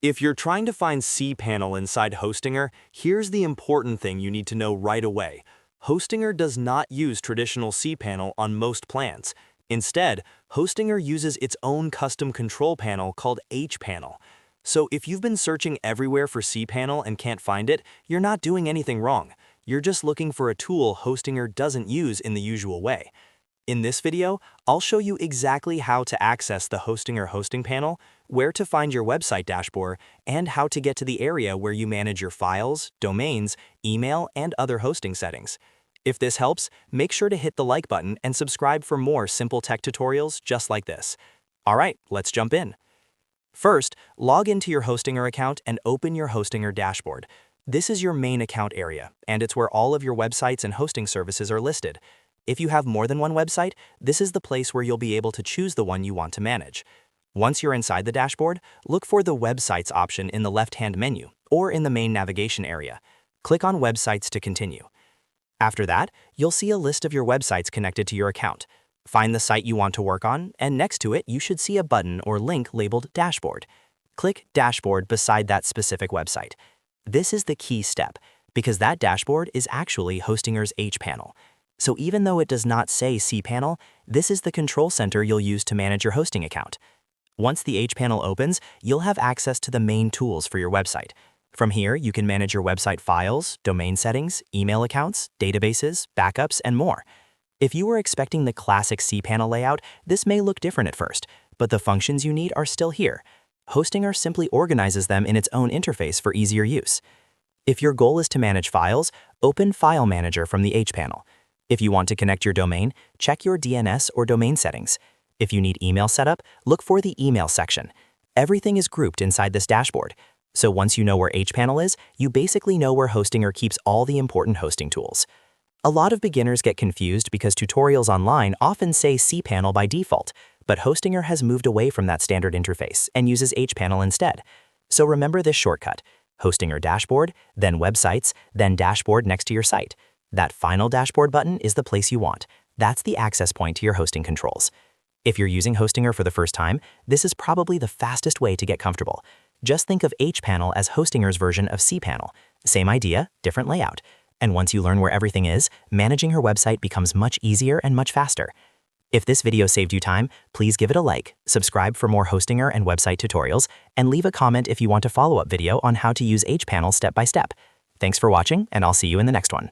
If you're trying to find cPanel inside Hostinger, here's the important thing you need to know right away. Hostinger does not use traditional cPanel on most plans. Instead, Hostinger uses its own custom control panel called hPanel. So if you've been searching everywhere for cPanel and can't find it, you're not doing anything wrong. You're just looking for a tool Hostinger doesn't use in the usual way. In this video, I'll show you exactly how to access the Hostinger hosting panel, where to find your website dashboard, and how to get to the area where you manage your files, domains, email, and other hosting settings. If this helps, make sure to hit the like button and subscribe for more simple tech tutorials just like this. Alright, let's jump in. First, log into your Hostinger account and open your Hostinger dashboard. This is your main account area, and it's where all of your websites and hosting services are listed. If you have more than one website, this is the place where you'll be able to choose the one you want to manage. Once you're inside the dashboard, look for the Websites option in the left-hand menu or in the main navigation area. Click on Websites to continue. After that, you'll see a list of your websites connected to your account. Find the site you want to work on, and next to it, you should see a button or link labeled Dashboard. Click Dashboard beside that specific website. This is the key step, because that dashboard is actually Hostinger's hPanel. So even though it does not say cPanel, this is the control center you'll use to manage your hosting account. Once the hPanel opens, you'll have access to the main tools for your website. From here, you can manage your website files, domain settings, email accounts, databases, backups, and more. If you were expecting the classic cPanel layout, this may look different at first, but the functions you need are still here. Hostinger simply organizes them in its own interface for easier use. If your goal is to manage files, open File Manager from the hPanel. If you want to connect your domain, check your DNS or domain settings. If you need email setup, look for the Email section. Everything is grouped inside this dashboard. So once you know where hPanel is, you basically know where Hostinger keeps all the important hosting tools. A lot of beginners get confused because tutorials online often say cPanel by default, but Hostinger has moved away from that standard interface and uses hPanel instead. So remember this shortcut: Hostinger Dashboard, then Websites, then Dashboard next to your site. That final dashboard button is the place you want. That's the access point to your hosting controls. If you're using Hostinger for the first time, this is probably the fastest way to get comfortable. Just think of hPanel as Hostinger's version of cPanel. Same idea, different layout. And once you learn where everything is, managing your website becomes much easier and much faster. If this video saved you time, please give it a like, subscribe for more Hostinger and website tutorials, and leave a comment if you want a follow-up video on how to use hPanel step by step. Thanks for watching, and I'll see you in the next one.